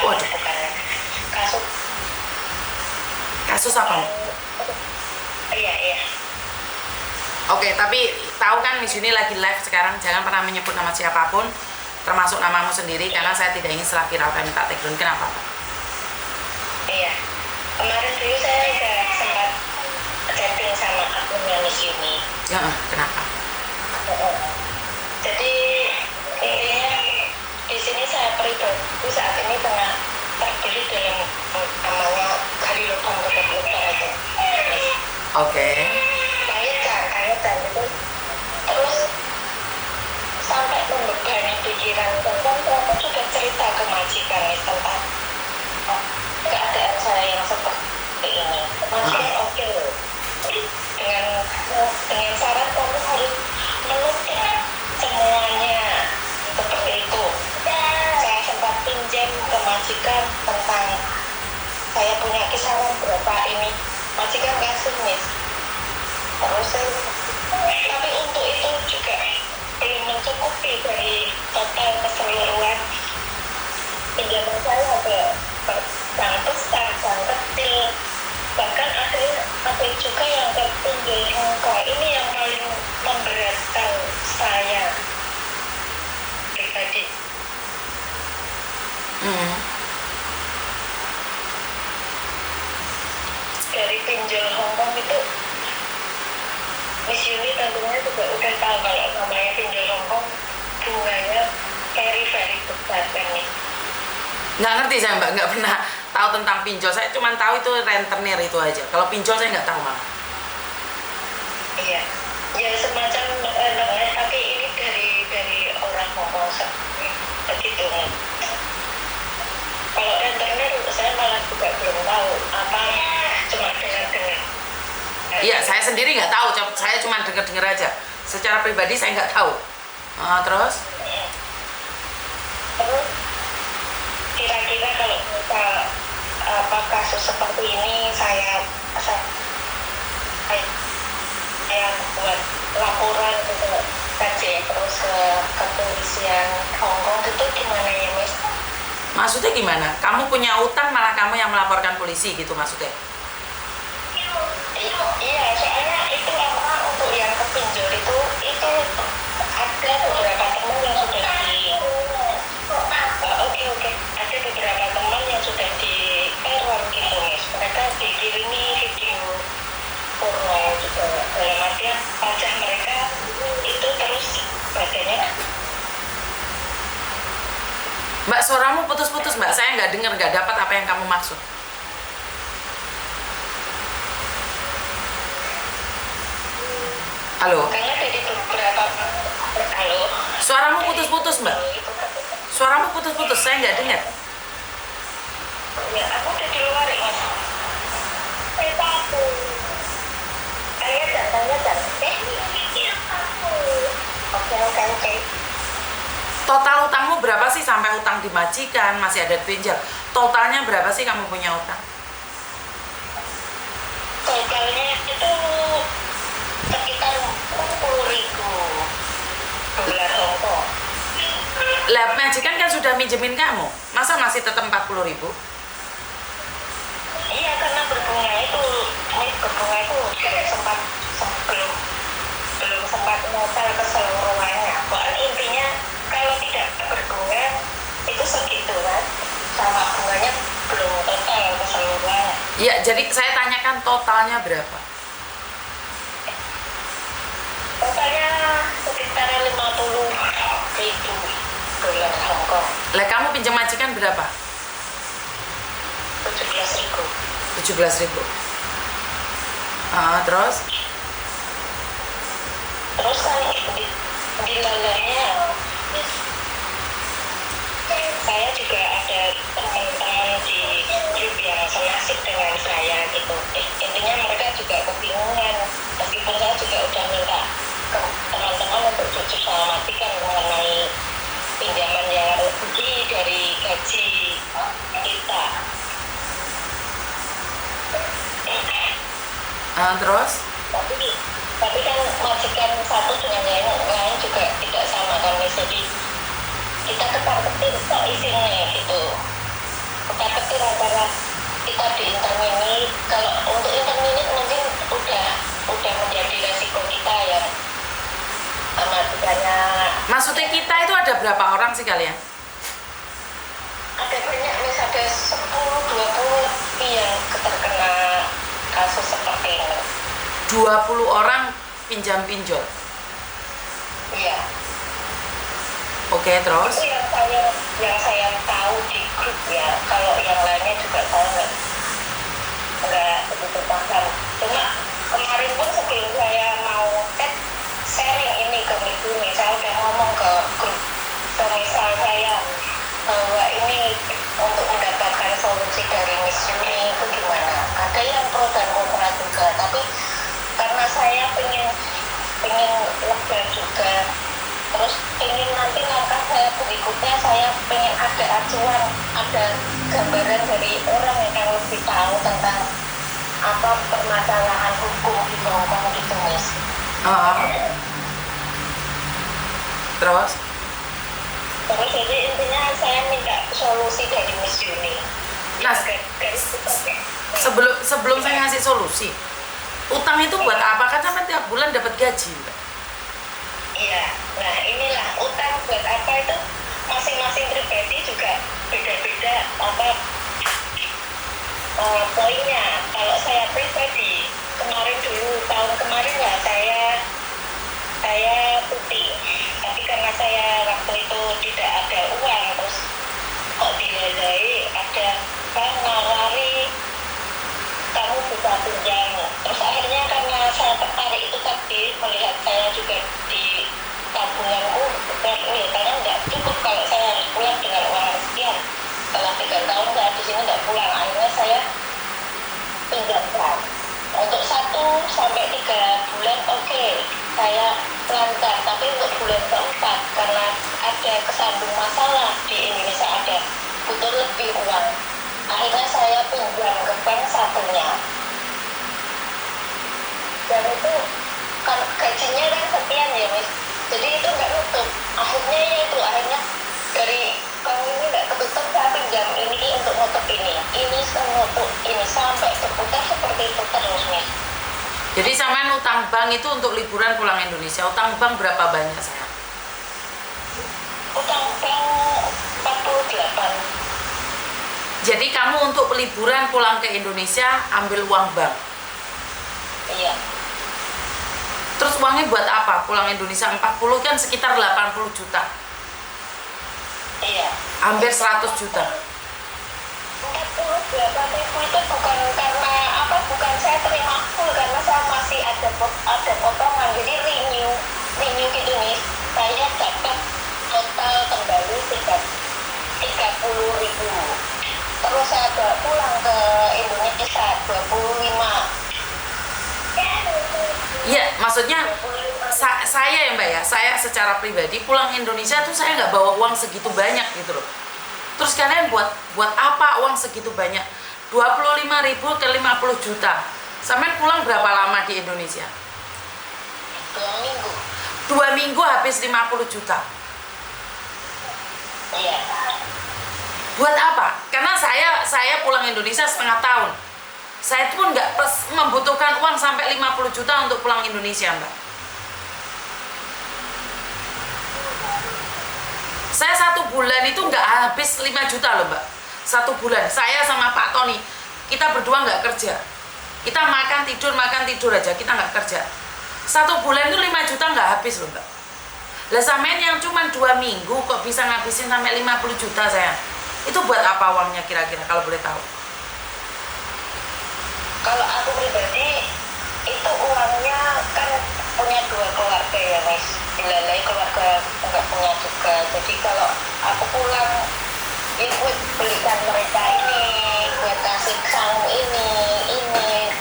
Waduh. bukan kasus. Kasus apa? Iya. Oke, tapi tahu kan Miss Yuni lagi live sekarang, jangan pernah menyebut nama siapapun, termasuk namamu sendiri, karena saya tidak ingin setelah viral kami minta take down. Kenapa? Iya. Kemarin dulu saya udah sempat chatting sama akunnya Miss Yuni. Ya, kenapa? Jadi intinya di sini saya pribadi saat ini tengah terbelit dalam namanya Khalilullah itu. Oke. Kayak itu terus sampai membebani pikiran tentang aku juga cerita ke majikan tentang keadaan saya yang seperti ini. Majikan oke loh. Dengan syarat kamu harus menutup semuanya seperti itu. Saya sempat pinjam ke majikan tentang saya punya kisaran berapa ini, majikan kasih Miss. Terus tapi untuk itu juga belum mencukupi dari total keseluruhan pinjaman saya, ada yang besar, yang kecil, bahkan ada juga yang tertinggi. Ini yang paling memberatkan saya pribadi. Dari pinjol Hongkong itu Miss Yuni tentunya juga udah tahu kalau namanya pinjol Hongkong bunganya very besar kan nih. Nggak ngerti saya Mbak, nggak pernah tahu tentang pinjol. Saya cuma tahu itu rentenir itu aja. Kalau pinjol saya nggak tahu malah. Iya, ya semacam rentenir, tapi ini dari orang Hongkong begitu. Kalau rentenir saya malah juga belum tahu apa, cuma dengar-dengar. Iya, saya sendiri nggak tahu. Saya cuma dengar-dengar aja. Secara pribadi saya nggak tahu. Terus? Terus kira-kira kalau kita kasus seperti ini saya buat laporan ke KJ terus ke kepolisian Hongkong itu gimana ya Miss? Maksudnya gimana? Kamu punya utang malah kamu yang melaporkan polisi gitu maksudnya? Iya, soalnya itu untuk yang kepinjol itu ada beberapa teman yang sudah oke. Ada beberapa teman yang sudah di error gitu Miss. Mereka dikirimi video porno juga, dalam artian wajah mereka itu terus badannya. Mbak, suaramu putus-putus Mbak, saya nggak dengar, nggak dapat apa yang kamu maksud. Halo? Karena dari beberapa halo. Suaramu putus-putus Mbak. Suaramu putus-putus, saya nggak dengar. Ya, aku udah di luar ya Mas. Saya takut. Tanya dan. Oke. Total utangmu berapa sih sampai utang di majikan, masih ada pinjol? Totalnya berapa sih kamu punya utang? Totalnya itu sekitar 60.000 dolar Hongkong. Lah majikan kan sudah minjemin kamu, masa masih tetap 40.000? Iya, karena berbunga itu belum sempat total keseluruhannya. Pokoknya intinya kalau tidak berbunga itu segitu kan, sama bunganya belum total keseluruhannya. Iya, jadi saya tanyakan totalnya berapa? Totalnya sekitar 50.000 dolar Hongkong. Lah kamu pinjam majikan berapa? 17.000. 17.000. Terus? Terus kan di lalanya saya juga ada teman-teman di grup yang senasib dengan saya gitu. Intinya mereka juga kebingungan, meskipun saya juga udah minta ke teman-teman untuk jujur sama matikan mengenai pinjaman yang lebih dari gaji kita. Terus? Tapi kan majikan satu dengan yang lain juga tidak sama kan, jadi kita ketar-ketir kok isinya gitu. Maksudnya kita itu ada berapa orang sih kalian? Ada banyak, mis ada 10-20 lebih yang terkena kasus seperti ini. 20 orang pinjam pinjol. Iya. Oke, terus? Itu yang saya tahu di grup ya. Kalau yang lainnya juga saya nggak begitu paham. Cuma kemarin pun sebelum saya mau sharing ini ke Mizuni, saya udah ngomong ke grup pemisah saya bahwa ini untuk mendapatkan solusi dari Mizuni itu gimana. Ada yang pro dan kontra juga, tapi karena saya pengen lega juga, terus ingin nanti langkah saya berikutnya, saya pengen ada acuan, ada gambaran dari orang yang lebih tahu tentang apa permasalahan hukum di Hongkong gitu, Miss. Terus Jadi intinya saya minta solusi dari Miss Yuni. Nah, sebelum saya ngasih solusi, utang itu buat apa? Kan sampai tiap bulan dapat gaji, Mbak. Iya, nah inilah utang buat apa itu masing-masing pribadi juga beda-beda apa poinnya. Kalau saya pribadi kemarin dulu tahun kemarin ya saya putih, tapi karena saya waktu itu tidak ada uang, terus kok dilazai ada kan nawari kamu bisa pinjam, terus akhirnya karena saya tertarik itu tadi melihat saya juga di tabunganku karena nggak cukup kalau saya harus pulang dengan uang sekian, setelah 3 tahun saya di sini nggak pulang, akhirnya saya pinjamkan untuk 1 sampai 3 bulan. Oke, saya lancar, tapi untuk bulan keempat karena ada kesandung masalah di Indonesia, ada butuh lebih uang, akhirnya saya pinjam ke bank satunya, dan itu kan gajinya kan sekian ya, Miss, jadi itu nggak nutup, akhirnya dari bank ini nggak ketutup, saya pinjam ini untuk nutup ini nutup ini sampai berputar seperti itu terus, Miss. Jadi sampean utang bank itu untuk liburan pulang Indonesia. Utang bank berapa banyak, sayang? Utang bank 48. Jadi kamu untuk liburan pulang ke Indonesia ambil uang bank? Iya. Terus uangnya buat apa? Pulang Indonesia 40 kan sekitar 80 juta. Iya. Hampir 100 juta. 48.000 itu bukan karena apa, bukan saya terima full, karena saya masih ada potongan, jadi renew gitu nih, saya dapat total kembali 30.000, terus saya bawa pulang ke Indonesia 25. Iya, maksudnya saya ya Mbak ya, saya secara pribadi pulang Indonesia tuh saya nggak bawa uang segitu banyak gitu loh. Terus kalian buat apa uang segitu banyak? 25.000 ke 50 juta. Sampai pulang berapa lama di Indonesia? 2 minggu. 2 minggu habis 50 juta. Iya. Buat apa? Karena saya pulang Indonesia setengah tahun. Saya pun nggak membutuhkan uang sampai 50 juta untuk pulang Indonesia, Mbak. Saya 1 bulan itu nggak habis 5 juta loh, Mbak. 1 bulan. Saya sama Pak Tony, kita berdua nggak kerja. Kita makan tidur aja, kita nggak kerja. 1 bulan itu 5 juta nggak habis loh, Mbak. Lah sampean yang cuma 2 minggu kok bisa ngabisin sampai 50 juta, sayang. Itu buat apa uangnya kira-kira kalau boleh tahu? Kalau aku pribadi itu uangnya kan punya 2 keluarga ya, Mas. Dilalai keluarga nggak punya juga. Jadi kalau aku pulang, ikut belikan mereka ini, buat kasih sang ini,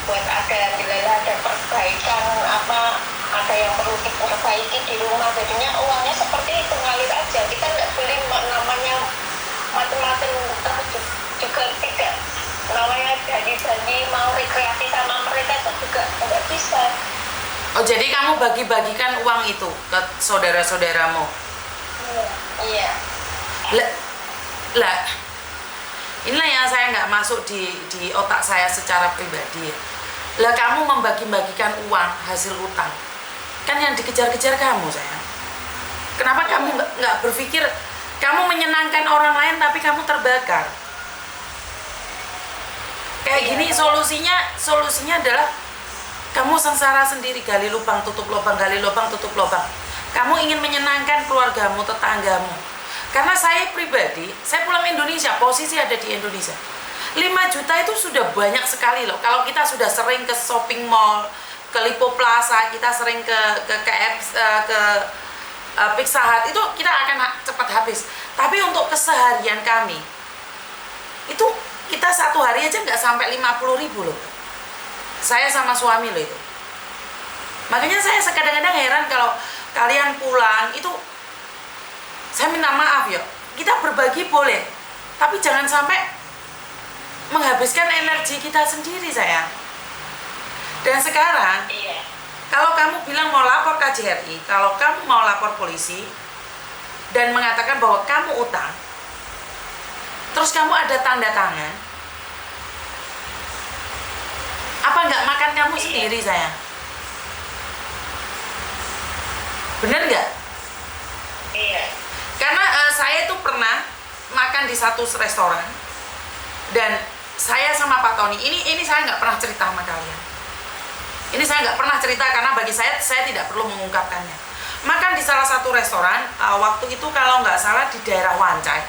buat ada dilalai ada perbaikan apa, ada yang perlu diperbaiki di rumah. Jadinya uangnya seperti itu ngalir aja. Kita nggak beli namanya macam-macam, juga tidak namanya janji-janji mau rekreasi sama mereka itu juga nggak bisa. Oh, jadi kamu bagi-bagikan uang itu ke saudara-saudaramu? Iya. Lah, inilah yang saya nggak masuk di otak saya secara pribadi. Lah, kamu membagi-bagikan uang hasil utang, kan yang dikejar-kejar kamu, sayang. Kenapa kamu nggak berpikir kamu menyenangkan orang lain tapi kamu terbakar? Kayak gini solusinya adalah kamu sengsara sendiri, gali lubang tutup lubang, gali lubang tutup lubang. Kamu ingin menyenangkan keluargamu, tetanggamu. Karena saya pribadi, saya pulang Indonesia, posisi ada di Indonesia. 5 juta itu sudah banyak sekali loh. Kalau kita sudah sering ke shopping mall, ke Lipo Plaza, kita sering ke Pizza Hut, itu kita akan cepat habis. Tapi untuk keseharian kami, itu kita satu hari aja nggak sampai 50.000 loh. Saya sama suami loh itu. Makanya saya kadang-kadang heran kalau kalian pulang itu, saya minta maaf ya, kita berbagi boleh, tapi jangan sampai menghabiskan energi kita sendiri, sayang. Dan sekarang, kalau kamu bilang mau lapor KJRI, kalau kamu mau lapor polisi dan mengatakan bahwa kamu utang, terus kamu ada tanda tangan, apa nggak makan kamu sendiri, sayang? Bener nggak? Iya. Karena saya tuh pernah makan di satu restoran dan saya sama Pak Tony, ini saya nggak pernah cerita sama kalian. Ini saya nggak pernah cerita karena bagi saya tidak perlu mengungkapkannya. Makan di salah satu restoran, waktu itu kalau nggak salah di daerah Wancai.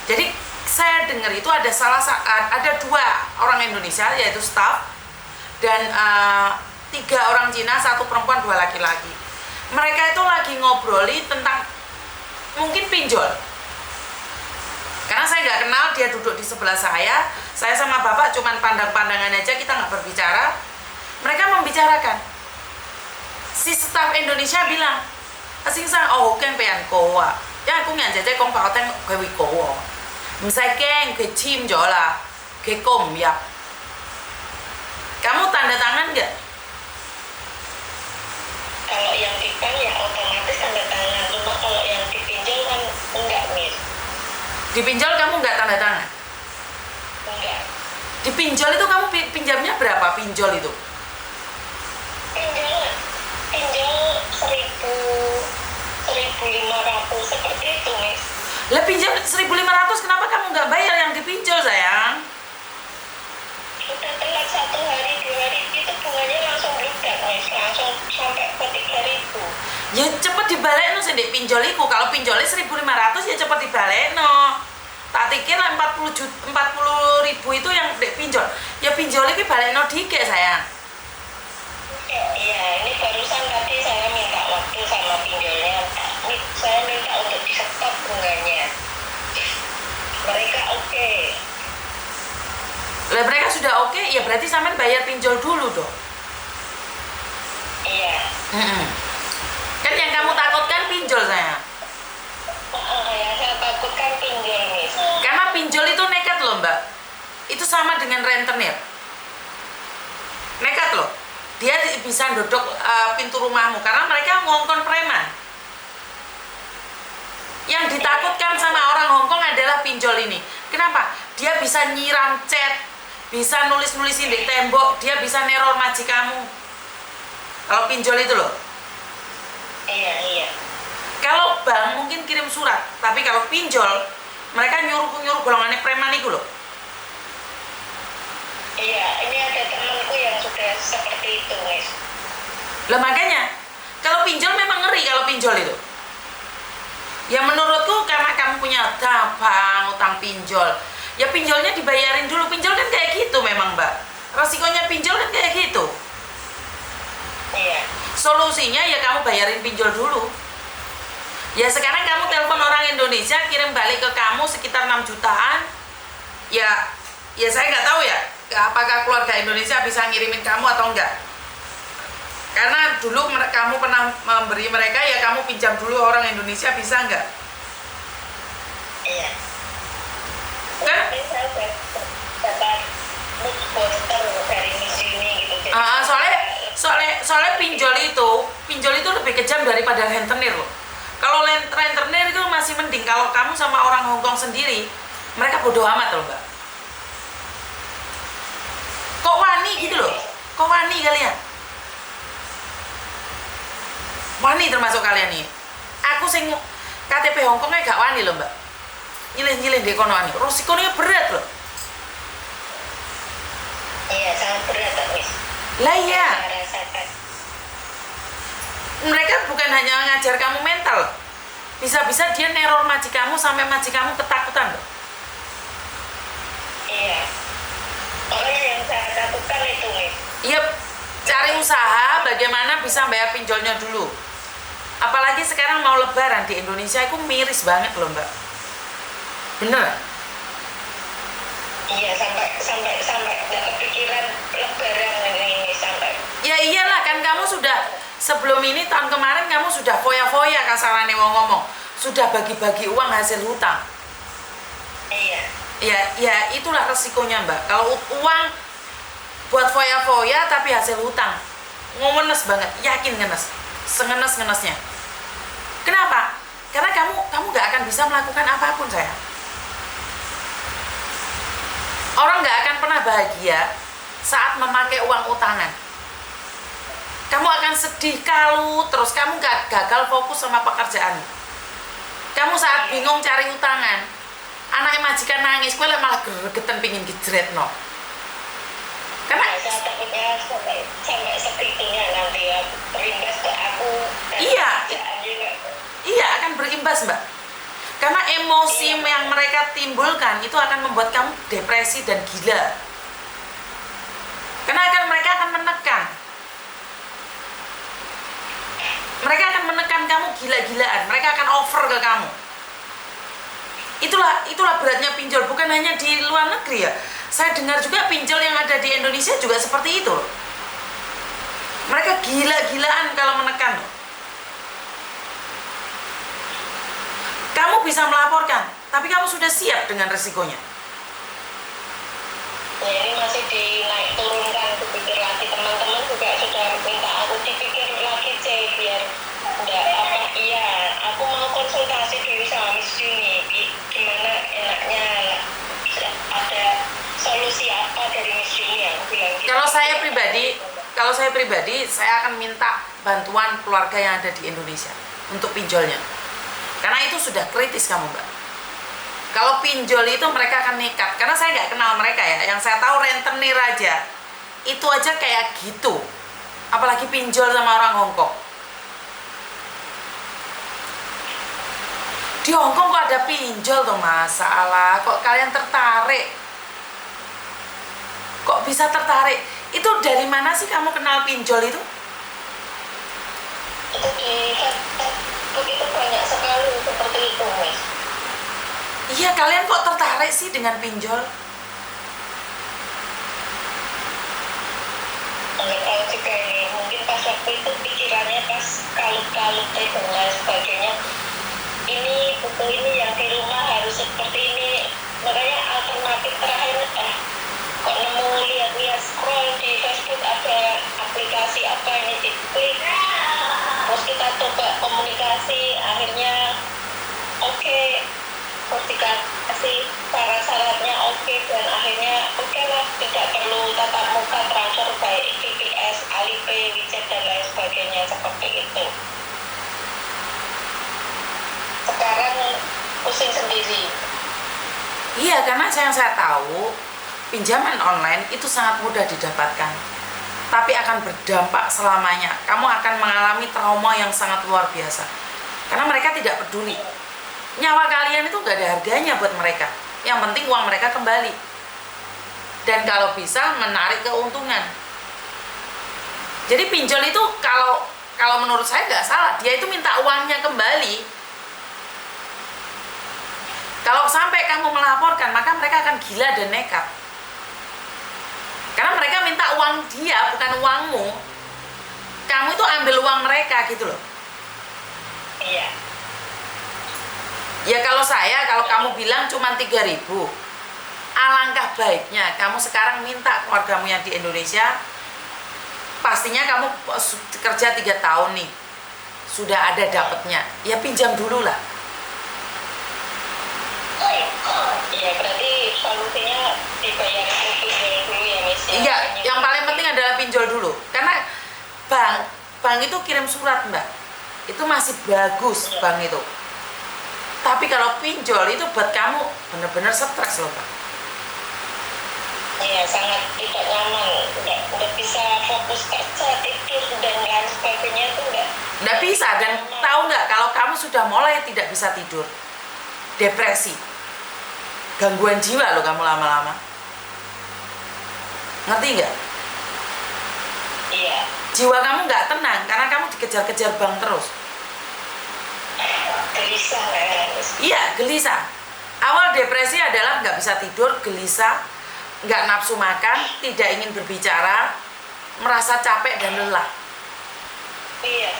Jadi saya dengar itu ada ada 2 orang Indonesia, yaitu staff, dan 3 orang Cina, 1 perempuan, 2 laki-laki. Mereka itu lagi ngobroli tentang mungkin pinjol. Karena saya nggak kenal, dia duduk di sebelah saya sama bapak cuman pandang-pandangan aja, kita nggak berbicara. Mereka membicarakan. Si staf Indonesia bilang, "Asing sang oh kan pean koa. Ya aku nyan jaja kong pao teng kwe koa. Misai keng ke chim jola, ke kom ya." Kamu tanda tangan nggak? Kalau yang di bank ya otomatis tanda tangan, cuma kalau yang dipinjam kan enggak, Miss. Dipinjol kamu nggak tanda tangan? Enggak. Dipinjol itu kamu pinjamnya berapa pinjol itu? Pinjam 1.500 seperti itu, Miss. Lah pinjam 1.500 kenapa kamu nggak bayar yang dipinjol, sayang? Udah telat 1 hari 2 hari itu bunganya langsung bludak, Miss. Langsung sampai ke 3.000. Ya cepet dibalekno sing ndek pinjol iku. Kalau pinjolnya 1.500 ya cepet dibalekno. Tak pikir 40.000 itu yang ndek pinjol. Ya pinjolnya ki balekno dikek, sayang. Iya, ini barusan tadi saya minta waktu sama pinjolnya. Saya minta untuk di stop bunganya. Mereka oke. Lah mereka sudah oke, ya berarti sampean bayar pinjol dulu dong. Iya. Kan yang kamu takutkan pinjol, sayang. Yang saya takutkan pinjol, Miss. Karena pinjol itu nekat loh, Mbak. Itu sama dengan rentenir. Nekat loh. Dia bisa duduk pintu rumahmu karena mereka ngongkon preman. Yang ditakutkan sama orang Hongkong adalah pinjol ini. Kenapa? Dia bisa nyiram cat, bisa nulis-nulisin di tembok, dia bisa neror maji kamu. Kalau pinjol itu loh. Iya. Kalau bank mungkin kirim surat, tapi kalau pinjol mereka nyuruh golongannya preman itu loh. Iya, ini ada temanku yang sudah seperti itu, Miss. Lah makanya, kalau pinjol memang ngeri kalau pinjol itu. Ya menurutku karena kamu punya utang pinjol, ya pinjolnya dibayarin dulu. Pinjol kan kayak gitu memang, Mbak. Resikonya pinjol kan kayak gitu. Iya. Solusinya ya kamu bayarin pinjol dulu. Ya sekarang kamu telepon orang Indonesia, kirim balik ke kamu sekitar 6 jutaan. Ya saya nggak tahu ya, apakah keluarga Indonesia bisa ngirimin kamu atau enggak. Karena dulu kamu pernah memberi mereka, ya kamu pinjam dulu orang Indonesia, bisa enggak? Iya. Kan? Tapi saya dapat mood booster dari Miss ini gitu. Soalnya pinjol itu lebih kejam daripada rentenir loh. Kalau rentenir itu masih mending. Kalau kamu sama orang Hongkong sendiri, mereka bodoh amat loh, Mbak. Kok wani gitu loh? Kok wani kalian? Wani termasuk kalian nih. Aku sing KTP Hongkongnya gak wani loh mbak, nyilih-nyilih di kono wani, resikonya berat loh. Iya, sangat berat Miss. Lah iya, Saya rasakan. mereka bukan hanya ngajar kamu mental, bisa-bisa dia neror majikamu sampai majikamu ketakutan loh. Iya. Makanya yang saya takutkan itu Miss. Iya, cari usaha bagaimana bisa bayar pinjolnya dulu. Apalagi sekarang mau lebaran di Indonesia, itu miris banget loh mbak. Bener? Iya, sampai dapat pikiran lebaran ini sampai. Ya iyalah, kan kamu sudah sebelum ini tahun kemarin kamu sudah foya-foya kasarannya ngomong, sudah bagi-bagi uang hasil hutang. Iya. Ya itulah resikonya mbak. Kalau uang buat foya-foya tapi hasil hutang, ngenes banget, yakin ngenes, sengenes-ngenesnya. Kenapa? Karena kamu nggak akan bisa melakukan apapun saya. Orang nggak akan pernah bahagia saat memakai uang utangan. Kamu akan sedih kalut, terus kamu gak gagal fokus sama pekerjaan. Kamu saat bingung cari utangan, anak majikan nangis, kowe malah gregetan pingin gejret no. Karena saya takutnya sampai segitunya nanti ya berimbas ke aku. Iya, iya akan berimbas mbak. Karena emosi yang mereka timbulkan itu akan membuat kamu depresi dan gila. Karena mereka akan menekan. Mereka akan menekan kamu gila-gilaan. Mereka akan over ke kamu. Itulah beratnya pinjol. Bukan hanya di luar negeri ya. Saya dengar juga pinjol yang ada di Indonesia juga seperti itu. Mereka gila-gilaan kalau menekan. Kamu bisa melaporkan, tapi kamu sudah siap dengan resikonya. Ya, ini masih dinaik turunkan, dipikir lagi teman-teman juga sudah minta aku dipikir lagi biar enggak apa iya aku mau konsultasi dulu sama Miss Juni gimana enaknya ada solusi apa dari Miss Juni yang bilang gitu. Kalau saya pribadi saya akan minta bantuan keluarga yang ada di Indonesia untuk pinjolnya. Karena itu sudah kritis kamu mbak. Kalau pinjol itu mereka akan nekat. Karena saya nggak kenal mereka ya. Yang saya tahu rentenir aja. Itu aja kayak gitu. Apalagi pinjol sama orang Hongkong. Di Hongkong kok ada pinjol tuh masalah. Kok kalian tertarik? Kok bisa tertarik? Itu dari mana sih kamu kenal pinjol itu? Itu begitu banyak sekali seperti itu Miss. Iya, kalian kok tertarik sih dengan pinjol? Nggak tahu juga ini, mungkin pas waktu itu pikirannya pas kalut-kalut dan lain sebagainya. Ini buku ini yang di rumah harus seperti ini. Makanya alternatif terakhir kok nemu lihat-lihat scroll di Facebook ada aplikasi apa ini diklik. Terus kita coba komunikasi, akhirnya oke, terus dikasih syarat-syaratnya oke, dan akhirnya oke lah, tidak perlu tatap muka, transfer baik VPS, Alipay, WeChat dan lain sebagainya seperti itu. Sekarang pusing sendiri. Iya, karena yang saya tahu pinjaman online itu sangat mudah didapatkan. Tapi akan berdampak selamanya. Kamu akan mengalami trauma yang sangat luar biasa. Karena mereka tidak peduli. Nyawa kalian itu nggak ada harganya buat mereka. Yang penting uang mereka kembali. Dan kalau bisa menarik keuntungan. Jadi pinjol itu kalau menurut saya nggak salah. Dia itu minta uangnya kembali. Kalau sampai kamu melaporkan, maka mereka akan gila dan nekat. Karena mereka minta uang dia, bukan uangmu. Kamu itu ambil uang mereka gitu loh. Iya. Ya kalau kamu bilang cuma 3.000, alangkah baiknya kamu sekarang minta keluargamu yang di Indonesia, pastinya kamu kerja 3 tahun nih, sudah ada dapatnya, ya pinjam dulu lah. Iya, berarti solusinya dibayar pinjol dulu ya Miss. Iya, yang paling penting adalah pinjol dulu. Karena bank itu kirim surat mbak. itu masih bagus bank itu. Tapi kalau pinjol itu buat kamu bener-bener stres loh Pak. Iya, sangat tidak nyaman, nggak bisa fokus kerja, tidur dan lain sebagainya itu Nggak bisa. Dan tahu nggak kalau kamu sudah mulai tidak bisa tidur, depresi, gangguan jiwa loh kamu lama-lama. Ngerti nggak? Iya. Jiwa kamu nggak tenang karena kamu dikejar-kejar bank terus. Gelisah kan? Iya, gelisah. Awal depresi adalah nggak bisa tidur, gelisah, nggak nafsu makan, tidak ingin berbicara, merasa capek dan lelah. Iya,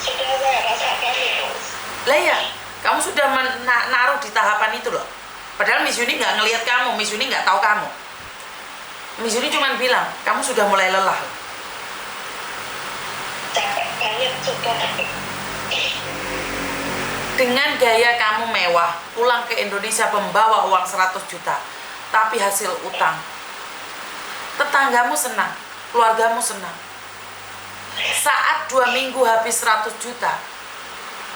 sudah saya rasakan itu. Lah ya, kamu sudah naruh di tahapan itu loh. Padahal Miss Yuni nggak ngelihat kamu, Miss Yuni nggak tahu kamu. Miss Yuni cuma bilang, kamu sudah mulai lelah. Capek banget juga. Dengan gaya kamu mewah, pulang ke Indonesia membawa uang 100 juta, tapi hasil utang. Tetanggamu senang, keluargamu senang. Saat 2 minggu habis 100 juta,